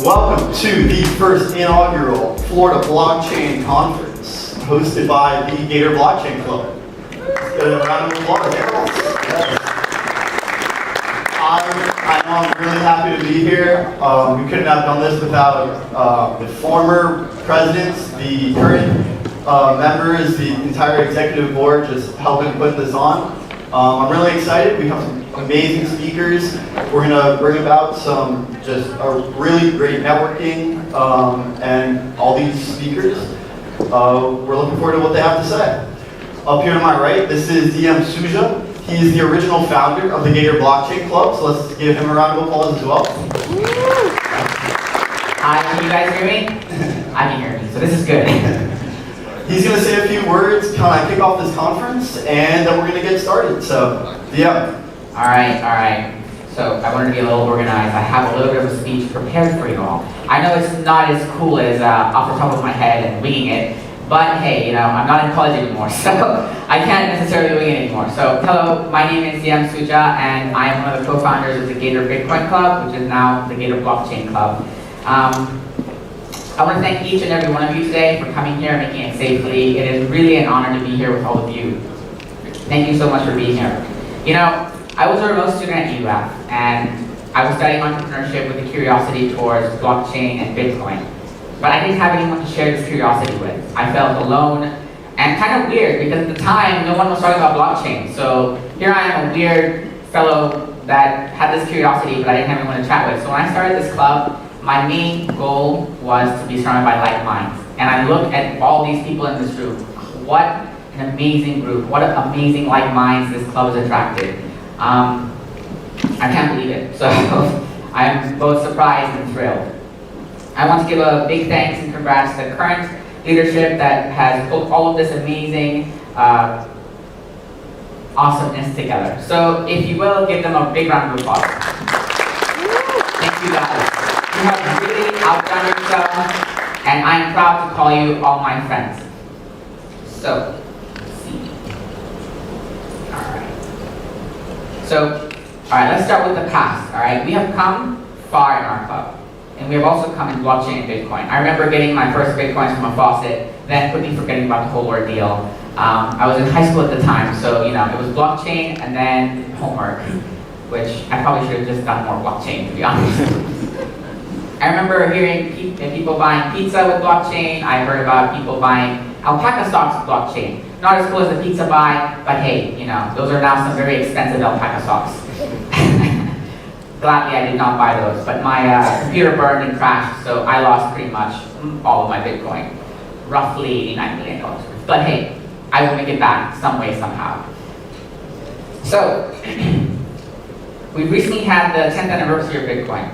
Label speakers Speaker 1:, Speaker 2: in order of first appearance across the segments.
Speaker 1: Welcome to the first inaugural Florida Blockchain Conference, hosted by the Gator Blockchain Club. Let's get a round of applause. Yes. I'm really happy to be here. We couldn't have done this without the former presidents, the current members, the entire executive board just helping put this on. I'm really excited. We have some amazing speakers. We're going to bring about some just a really great networking and all these speakers. We're looking forward to what they have to say. Up here to my right, this is DM Suja. He is the original founder of the Gator Blockchain Club, so let's give him a round of applause as well.
Speaker 2: Hi, can you guys hear me? I can hear you, so this is good.
Speaker 1: He's going to say a few words, kind of kick off this conference, and then we're going to get started. So, DM.
Speaker 2: All right. So I wanted to be a little organized. I have a little bit of a speech prepared for you all. I know it's not as cool as off the top of my head and winging it, but hey, I'm not in college anymore, so I can't necessarily wing it anymore. So hello, my name is DM Suja, and I am one of the co-founders of the Gator Bitcoin Club, which is now the Gator Blockchain Club. I want to thank each and every one of you today for coming here and making it safely. It is really an honor to be here with all of you. Thank you so much for being here. I was a remote student at UF, and I was studying entrepreneurship with a curiosity towards blockchain and Bitcoin. But I didn't have anyone to share this curiosity with. I felt alone and kind of weird because at the time, no one was talking about blockchain. So here I am, a weird fellow that had this curiosity, but I didn't have anyone to chat with. So when I started this club, my main goal was to be surrounded by like minds. And I look at all these people in this room. What an amazing group. What amazing like minds this club has attracted. I can't believe it. So I'm both surprised and thrilled. I want to give a big thanks and congrats to the current leadership that has put all of this amazing awesomeness together. So if you will, give them a big round of applause. Thank you guys. You have really outdone yourselves, and I'm proud to call you all my friends. So, let's see. Alright, let's start with the past. Alright, we have come far in our club, and we have also come in blockchain and Bitcoin. I remember getting my first Bitcoins from a faucet, then quickly forgetting about the whole ordeal. I was in high school at the time, so it was blockchain and then homework, which I probably should have just done more blockchain, to be honest. I remember hearing people buying pizza with blockchain. I heard about people buying alpaca socks with blockchain. Not as cool as the pizza buy, but hey, those are now some very expensive alpaca socks. Gladly, I did not buy those, but my computer burned and crashed, so I lost pretty much all of my Bitcoin, roughly $89 million. But hey, I will make it back some way, somehow. So, we recently had the 10th anniversary of Bitcoin.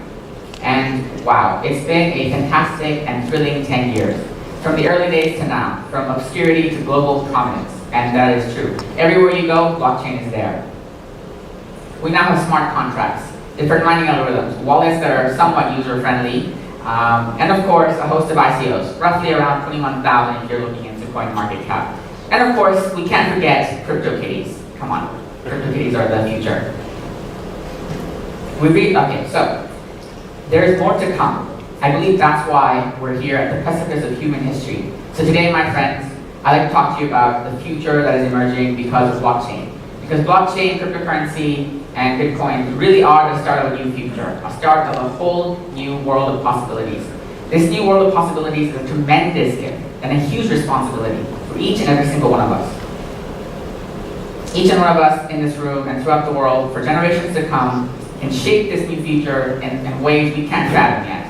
Speaker 2: And wow, it's been a fantastic and thrilling 10 years. From the early days to now, from obscurity to global prominence, and that is true. Everywhere you go, blockchain is there. We now have smart contracts, different mining algorithms, wallets that are somewhat user-friendly, and of course, a host of ICOs, roughly around 21,000 if you're looking into CoinMarketCap. And of course, we can't forget CryptoKitties. Come on, CryptoKitties are the future. Okay, so there is more to come. I believe that's why we're here at the precipice of human history. So today, my friends, I'd like to talk to you about the future that is emerging because of blockchain. Because blockchain, cryptocurrency, and Bitcoin really are the start of a new future, a start of a whole new world of possibilities. This new world of possibilities is a tremendous gift and a huge responsibility for each and every single one of us. Each and one of us in this room and throughout the world for generations to come can shape this new future in ways we can't fathom yet.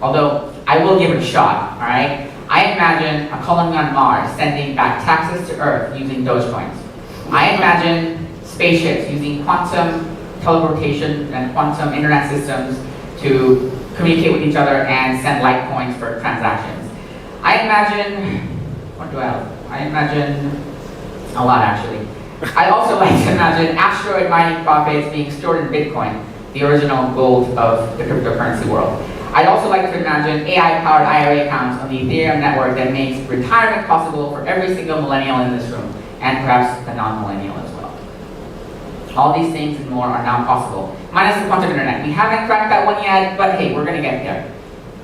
Speaker 2: Although, I will give it a shot, alright? I imagine a colony on Mars sending back taxes to Earth using Dogecoins. I imagine spaceships using quantum teleportation and quantum internet systems to communicate with each other and send Litecoins for transactions. I imagine a lot actually. I also like to imagine asteroid mining profits being stored in Bitcoin, the original gold of the cryptocurrency world. I'd also like to imagine AI-powered IRA accounts on the Ethereum network that makes retirement possible for every single millennial in this room, and perhaps a non-millennial as well. All these things and more are now possible, minus the quantum internet. We haven't cracked that one yet, but hey, we're going to get there.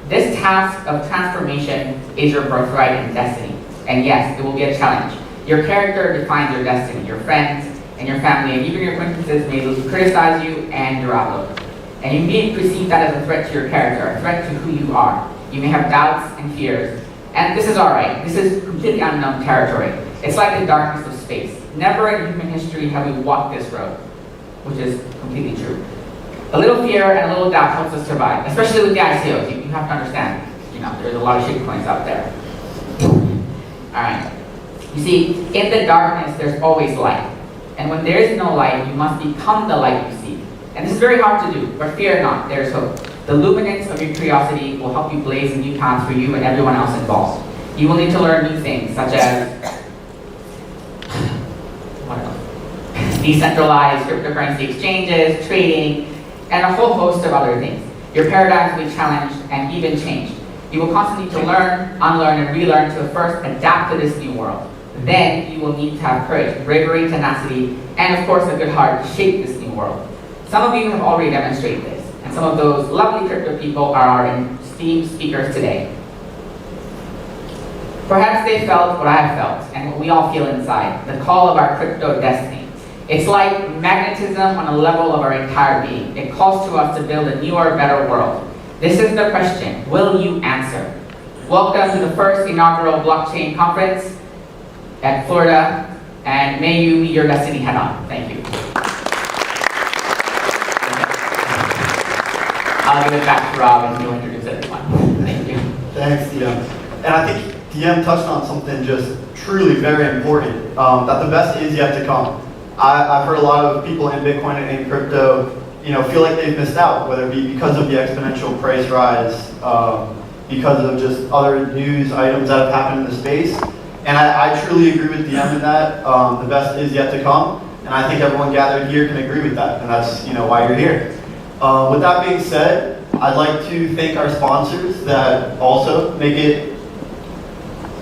Speaker 2: This task of transformation is your birthright and destiny. And yes, it will be a challenge. Your character defines your destiny. Your friends and your family and even your acquaintances may criticize you and your outlook. And you may perceive that as a threat to your character, a threat to who you are. You may have doubts and fears. And this is all right. This is completely unknown territory. It's like the darkness of space. Never in human history have we walked this road, which is completely true. A little fear and a little doubt helps us survive, especially with the ICOs. You have to understand, there's a lot of shitcoins out there. All right. You see, in the darkness, there's always light. And when there is no light, you must become the light you seek. And this is very hard to do, but fear not, there's hope. The luminance of your curiosity will help you blaze a new path for you and everyone else involved. You will need to learn new things, such as what else? Decentralized cryptocurrency exchanges, trading, and a whole host of other things. Your paradigms will be challenged and even changed. You will constantly need to learn, unlearn, and relearn to first adapt to this new world. Then you will need to have courage, bravery, tenacity, and of course a good heart to shape this new world. Some of you have already demonstrated this, and some of those lovely crypto people are our esteemed speakers today. Perhaps they felt what I have felt, and what we all feel inside, the call of our crypto destiny. It's like magnetism on a level of our entire being. It calls to us to build a newer, better world. This is the question, will you answer? Welcome to the first inaugural blockchain conference at Florida, and may you meet your destiny head on. Thank you. I'll give it back to Rob and he'll introduce everyone. Thank you.
Speaker 1: Thanks, DM. And I think DM touched on something just truly very important, that the best is yet to come. I've heard a lot of people in Bitcoin and in crypto, feel like they've missed out, whether it be because of the exponential price rise, because of just other news items that have happened in the space. And I truly agree with DM in that. The best is yet to come. And I think everyone gathered here can agree with that. And that's why you're here. With that being said, I'd like to thank our sponsors that also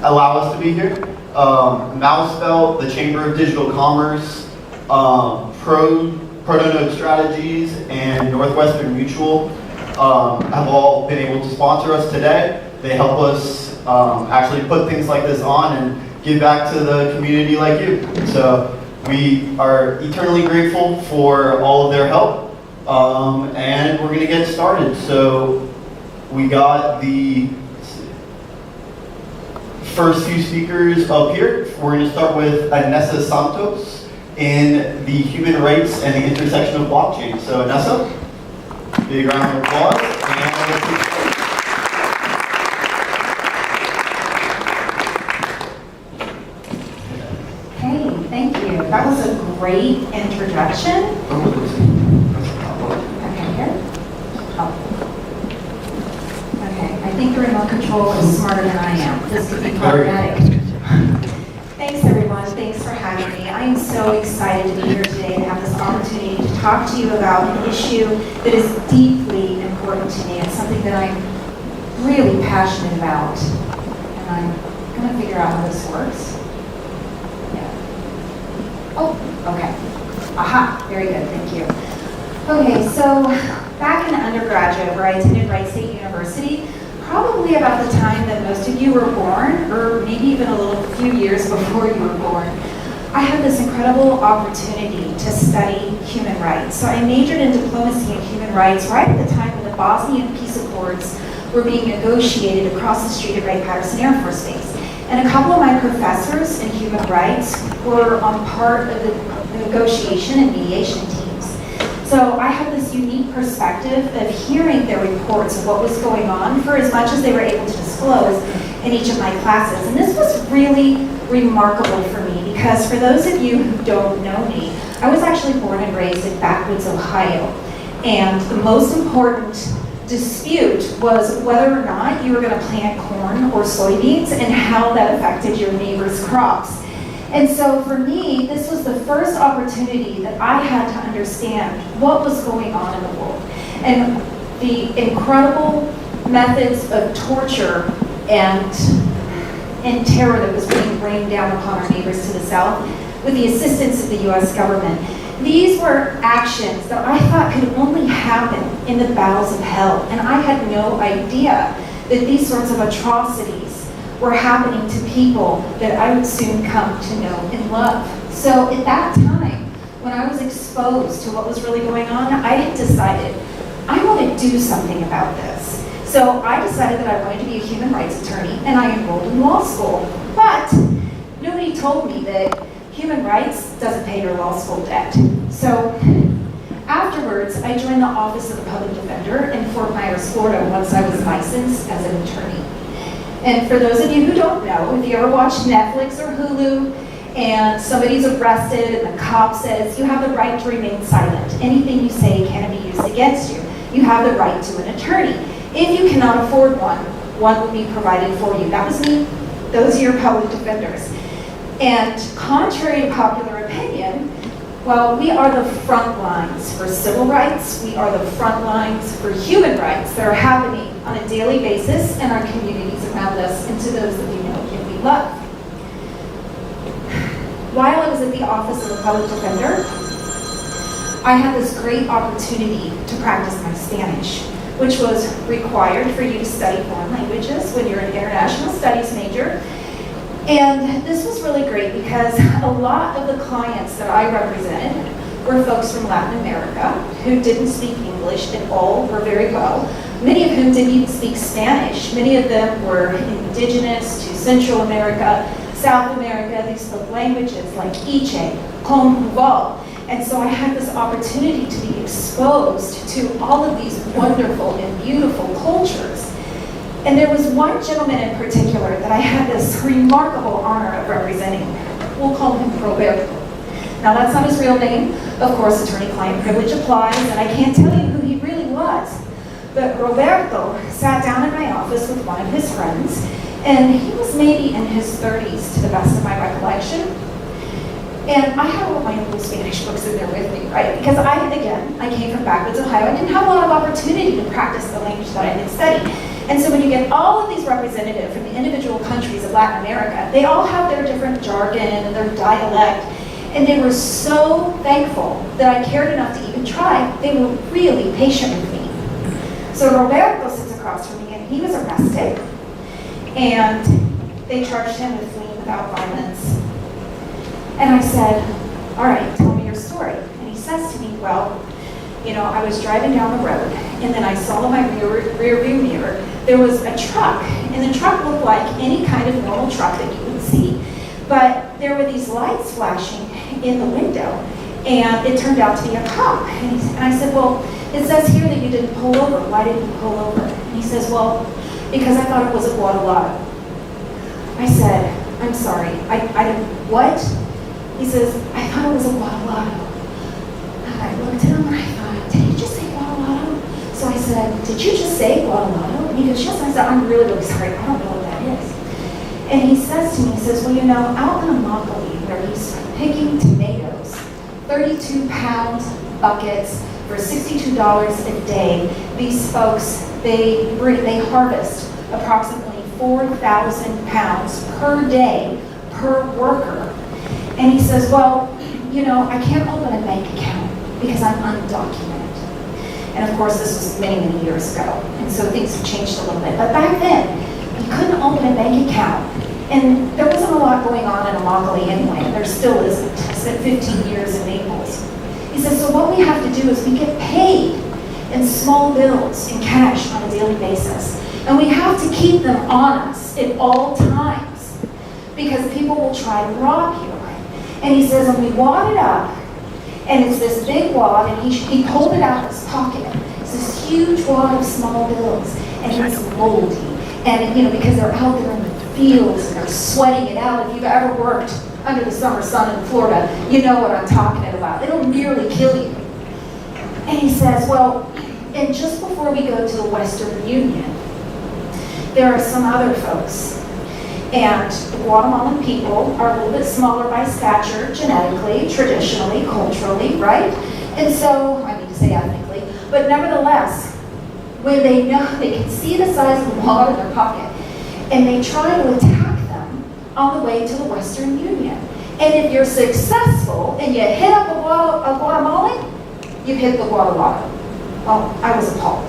Speaker 1: allow us to be here. Mousebelt, the Chamber of Digital Commerce, Protonode Strategies, and Northwestern Mutual have all been able to sponsor us today. They help us actually put things like this on and give back to the community like you. So we are eternally grateful for all of their help. And we're going to get started. So we got the first few speakers up here. We're going to start with Anessa Santos in the human rights and the intersection of blockchain. So Anessa, big round of applause.
Speaker 3: Hey, thank you. That was a great introduction. I think the remote control is smarter than I am. This could be problematic. Thanks, everyone. Thanks for having me. I am so excited to be here today and have this opportunity to talk to you about an issue that is deeply important to me. It's something that I'm really passionate about. And I'm going to figure out how this works. Yeah. Oh, okay. Aha, very good. Thank you. Okay, so back in undergraduate, where I attended Wright State University, probably about the time that most of you were born, or maybe even a few years before you were born, I had this incredible opportunity to study human rights. So I majored in diplomacy and human rights right at the time when the Bosnian peace accords were being negotiated across the street at Wright-Patterson Air Force Base. And a couple of my professors in human rights were on part of the negotiation and mediation teams. So I had this unique perspective of hearing their reports of what was going on for as much as they were able to disclose in each of my classes. And this was really remarkable for me because for those of you who don't know me, I was actually born and raised in Backwoods, Ohio. And the most important dispute was whether or not you were going to plant corn or soybeans and how that affected your neighbor's crops. And so for me, this was the first opportunity that I had to understand what was going on in the world and the incredible methods of torture and terror that was being rained down upon our neighbors to the south with the assistance of the US government. These were actions that I thought could only happen in the bowels of hell, and I had no idea that these sorts of atrocities were happening to people that I would soon come to know and love. So at that time, when I was exposed to what was really going on, I had decided I want to do something about this. So I decided that I wanted to be a human rights attorney, and I enrolled in law school. But nobody told me that human rights doesn't pay your law school debt. So afterwards, I joined the Office of the Public Defender in Fort Myers, Florida, once I was licensed as an attorney. And for those of you who don't know, if you ever watch Netflix or Hulu, and somebody's arrested and the cop says, you have the right to remain silent. Anything you say can be used against you. You have the right to an attorney. If you cannot afford one, one will be provided for you. That was me. Those are your public defenders. And contrary to popular opinion, well, we are the front lines for civil rights. We are the front lines for human rights that are happening on a daily basis in our communities around us and to those that we know and we love. While I was at the Office of the Public Defender, I had this great opportunity to practice my Spanish, which was required for you to study foreign languages when you're an international studies major. And this was really great because a lot of the clients that I represented were folks from Latin America who didn't speak English at all or very well, many of whom didn't even speak Spanish. Many of them were indigenous to Central America, South America. They spoke languages like Iche, Conjugal. And so I had this opportunity to be exposed to all of these wonderful and beautiful cultures. And there was one gentleman in particular that I had this remarkable honor of representing. We'll call him Roberto. Now that's not his real name. Of course, attorney-client privilege applies, and I can't tell you who he really was. But Roberto sat down in my office with one of his friends, and he was maybe in his 30s to the best of my recollection. And I had all of my little Spanish books in there with me, right? Because I came from backwoods Ohio. I didn't have a lot of opportunity to practice the language that I had studied. And so when you get all of these representatives from the individual countries of Latin America, they all have their different jargon and their dialect. And they were so thankful that I cared enough to even try. They were really patient with me. So Roberto sits across from me, and he was arrested. And they charged him with fleeing without violence. And I said, all right, tell me your story. And he says to me, well, you know, I was driving down the road, and then I saw in my rear view mirror, there was a truck, and the truck looked like any kind of normal truck that you would see, but there were these lights flashing in the window, and it turned out to be a cop. And I said, well, it says here that you didn't pull over. Why didn't you pull over? And he says, well, because I thought it was a Guadalajara. I said, I'm sorry, I didn't, what? He says, I thought it was a Guadalajara. And I looked at him and I thought, did he just say Guadalajara? So I said, did you just say Guadalajara? And he goes, yes. I said, I'm really, really sorry. I don't know what that is. And he says to me, he says, well, you know, out in Immokalee, where he's picking tomatoes, 32-pound buckets for $62 a day, these folks, they harvest approximately 4,000 pounds per day per worker. And he says, well, you know, I can't open a bank account because I'm undocumented. And of course, this was many, many years ago. And so things have changed a little bit. But back then, you couldn't open a bank account. And there wasn't a lot going on in Immokalee anyway. There still isn't. I spent 15 years in Naples. He says, so what we have to do is we get paid in small bills, in cash on a daily basis. And we have to keep them on us at all times because people will try to rob you. And he says, and we wad it up, and it's this big wad, and he pulled it out of his pocket. It's this huge wad of small bills, and it's moldy. And, you know, because they're out there in the fields, and they're sweating it out. If you've ever worked under the summer sun in Florida, you know what I'm talking about. It'll nearly kill you. And he says, well, and just before we go to the Western Union, there are some other folks. And the Guatemalan people are a little bit smaller by stature, genetically, traditionally, culturally, right? And so, I need to say ethnically, but nevertheless, when they know, they can see the size of the wad in their pocket, and they try to attack them on the way to the Western Union. And if you're successful and you hit up a Guatemalan, you hit the Guadalajara. Well, I was appalled,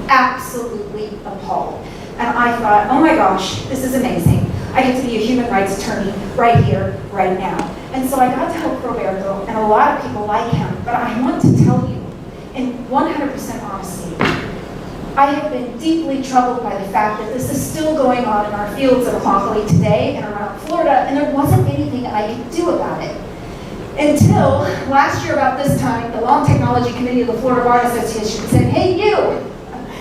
Speaker 3: absolutely appalled. And I thought, oh my gosh, this is amazing. I get to be a human rights attorney right here, right now. And so I got to help Roberto, and a lot of people like him, but I want to tell you, in 100% honesty, I have been deeply troubled by the fact that this is still going on in our fields of Immokalee today and around Florida, and there wasn't anything I could do about it. Until last year about this time, the Law and Technology Committee of the Florida Bar Association said, hey you,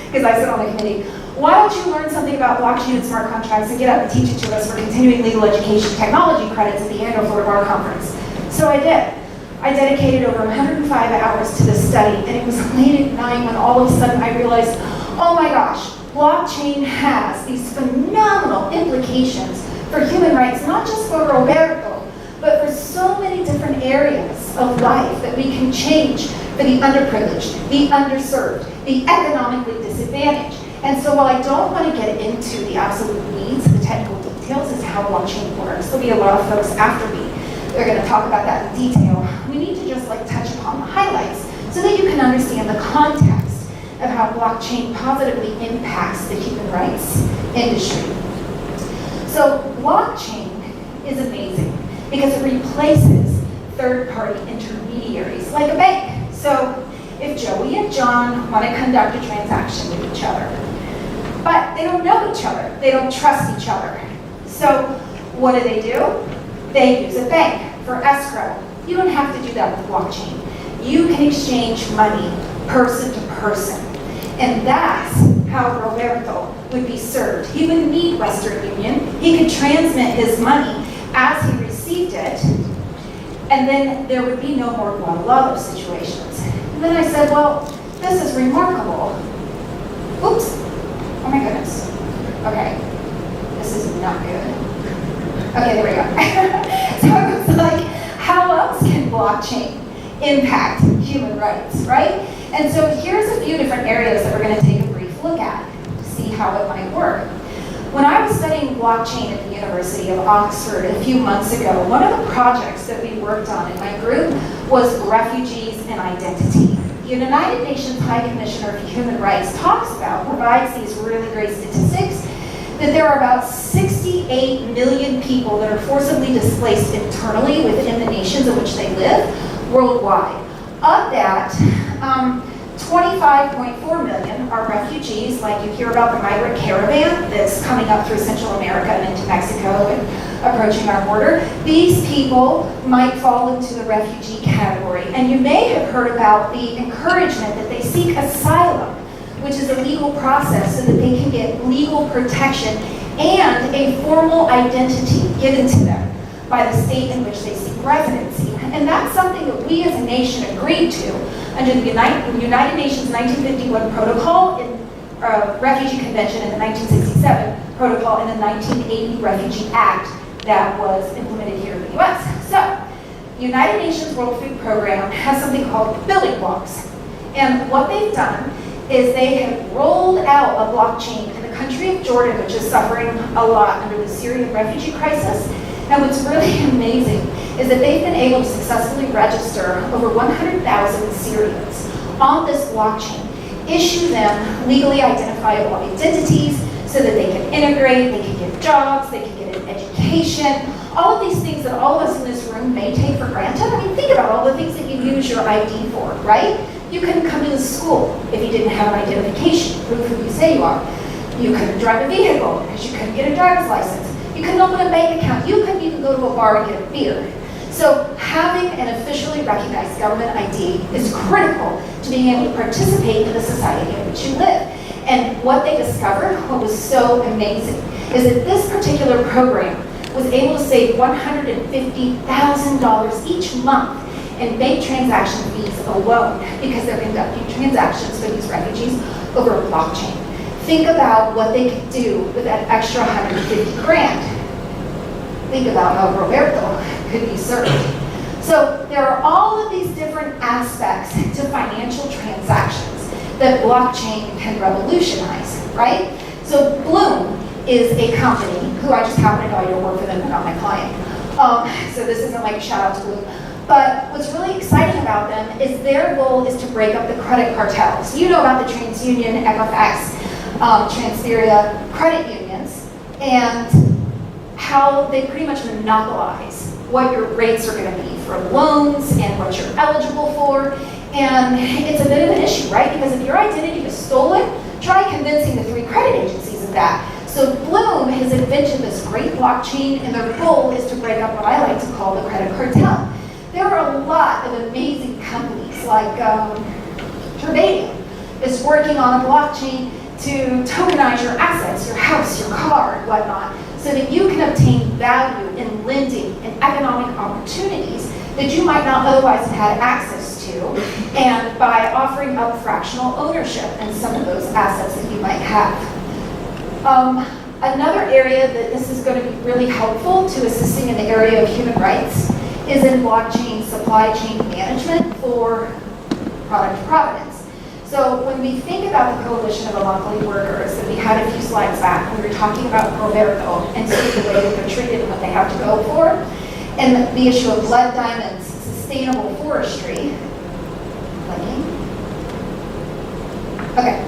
Speaker 3: because I sit on the committee, why don't you learn something about blockchain and smart contracts and get up and teach it to us for continuing legal education technology credits at the annual Florida Bar Conference? So I did. I dedicated over 105 hours to this study, and it was late at night when all of a sudden I realized, oh my gosh, blockchain has these phenomenal implications for human rights, not just for Roberto, but for so many different areas of life that we can change for the underprivileged, the underserved, the economically disadvantaged. And so while I don't want to get into the absolute weeds, the technical details as how blockchain works, there'll be a lot of folks after me that are going to talk about that in detail. We need to just touch upon the highlights so that you can understand the context of how blockchain positively impacts the human rights industry. So blockchain is amazing because it replaces third-party intermediaries like a bank. So if Joey and John want to conduct a transaction with each other, but they don't know each other, they don't trust each other. So what do? They use a bank for escrow. You don't have to do that with blockchain. You can exchange money person to person. And that's how Roberto would be served. He wouldn't need Western Union. He could transmit his money as he received it, and then there would be no more Guadalupe situations. And then I said, well, this is remarkable. Oops, oh my goodness. Okay, this is not good. Okay, there we go. So it was like, how else can blockchain impact human rights, right? And so here's a few different areas that we're going to take a brief look at to see how it might work. When I was studying blockchain at the University of Oxford a few months ago, one of the projects that we worked on in my group was refugees and identity. The United Nations High Commissioner for Human Rights provides these really great statistics that there are about 68 million people that are forcibly displaced internally within the nations in which they live worldwide. Of that, 25.4 million are refugees, like you hear about the migrant caravan that's coming up through Central America and into Mexico and approaching our border. These people might fall into the refugee category. And you may have heard about the encouragement that they seek asylum, which is a legal process so that they can get legal protection and a formal identity given to them by the state in which they seek residency. And that's something that we as a nation agreed to under the United Nations 1951 Protocol, Refugee Convention in the 1967 Protocol, and the 1980 Refugee Act that was implemented here in the US. So, the United Nations World Food Program has something called building blocks. And what they've done is they have rolled out a blockchain in the country of Jordan, which is suffering a lot under the Syrian refugee crisis. And what's really amazing is that they've been able to successfully register over 100,000 Syrians on this blockchain, issue them legally identifiable identities so that they can integrate, they can get jobs, they can get an education, all of these things that all of us in this room may take for granted. I mean, think about all the things that you use your ID for, right? You couldn't come to the school if you didn't have an identification, proof who you say you are. You couldn't drive a vehicle because you couldn't get a driver's license. You couldn't open a bank account. You couldn't even go to a bar and get a beer. So having an officially recognized government ID is critical to being able to participate in the society in which you live. And what they discovered, what was so amazing, is that this particular program was able to save $150,000 each month in bank transaction fees alone because they're conducting transactions for these refugees over a blockchain. Think about what they could do with that extra 150 grand. Think about how Roberto could be served. So there are all of these different aspects to financial transactions that blockchain can revolutionize, right? So Bloom is a company who I just happen to know I don't work for them, they're not my client. So this isn't like a shout out to Bloom. But what's really exciting about them is their goal is to break up the credit cartels. You know about the TransUnion, Equifax, Transferia credit unions, and how they pretty much monopolize what your rates are going to be for loans and what you're eligible for. And it's a bit of an issue, right? Because if your identity is stolen, try convincing the 3 credit agencies of that. So Bloom has invented this great blockchain, and their goal is to break up what I like to call the credit cartel. There are a lot of amazing companies like Gervadium is working on a blockchain to tokenize your assets, your house, your car, and whatnot, so that you can obtain value in lending and economic opportunities that you might not otherwise have had access to, and by offering up fractional ownership in some of those assets that you might have. Another area that this is going to be really helpful to assisting in the area of human rights is in blockchain supply chain management for product provenance. So when we think about the coalition of homophily workers that we had a few slides back, we were talking about Roberto and sort of the way that they're treated and what they have to go for, and the issue of blood diamonds, sustainable forestry. Okay.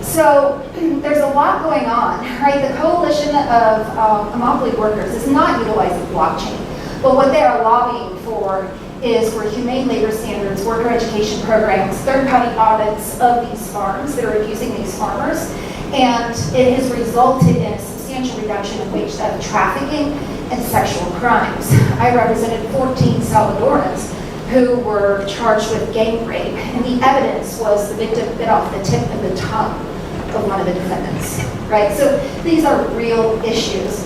Speaker 3: So there's a lot going on, right? The coalition of homophily workers is not utilizing blockchain, but what they are lobbying for is for humane labor standards, worker education programs, third-party audits of these farms that are abusing these farmers, and it has resulted in a substantial reduction in wage theft, trafficking, and sexual crimes. I represented 14 Salvadorans who were charged with gang rape, and the evidence was the victim bit off the tip of the tongue of one of the defendants, right? So these are real issues.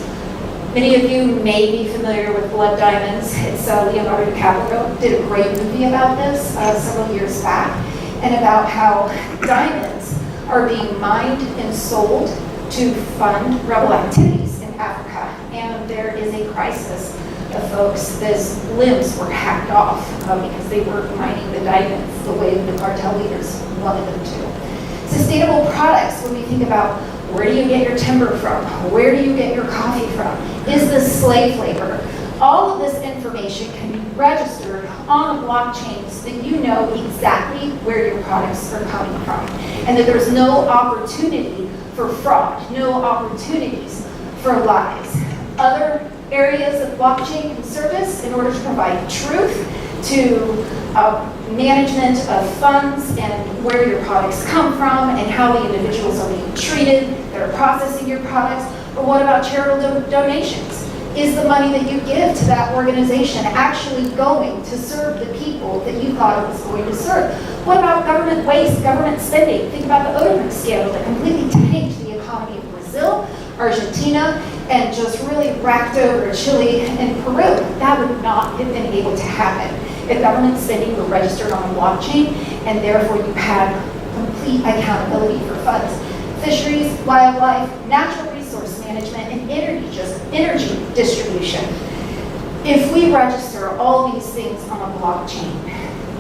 Speaker 3: Many of you may be familiar with blood diamonds. It's Leonardo DiCaprio did a great movie about this several years back, and about how diamonds are being mined and sold to fund rebel activities in Africa. And there is a crisis of folks whose limbs were hacked off because they were mining the diamonds the way the cartel leaders wanted them to. Sustainable products, when we think about where do you get your timber from, where do you get your coffee from, is this slave labor? All of this information can be registered on a blockchain so that you know exactly where your products are coming from, and that there's no opportunity for fraud, no opportunities for lies. Other areas of blockchain can service in order to provide truth to management of funds and where your products come from and how the individuals are being treated that are processing your products. But what about charitable donations? Is the money that you give to that organization actually going to serve the people that you thought it was going to serve? What about government waste, government spending? Think about the Odebrecht scandal that completely tanked the economy of Brazil, Argentina, and just really racked over Chile and Peru. That would not have been able to happen if government spending were registered on a blockchain, and therefore you had complete accountability for funds. Fisheries, wildlife, natural resource management, and energy distribution. If we register all these things on a blockchain,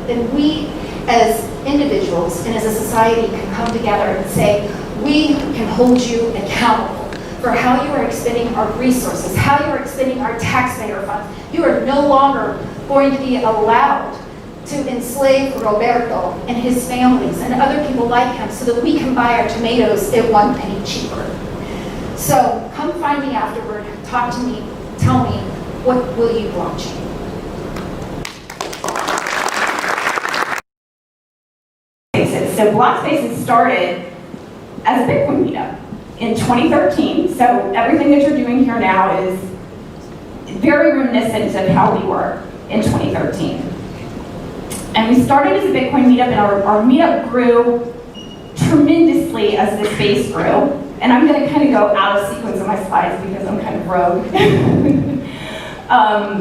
Speaker 3: then we as individuals and as a society can come together and say, we can hold you accountable for how you are expending our resources, how you are expending our taxpayer funds. You are no longer going to be allowed to enslave Roberto and his families and other people like him so that we can buy our tomatoes at 1 penny cheaper. So come find me afterward, talk to me, tell me, what will you blockchain?
Speaker 4: So Block Spaces started as a Bitcoin meetup in 2013. So everything that you're doing here now is very reminiscent of how we were in 2013. And we started as a Bitcoin meetup, and our meetup grew tremendously as the space grew. And I'm going to kind of go out of sequence of my slides because I'm kind of rogue.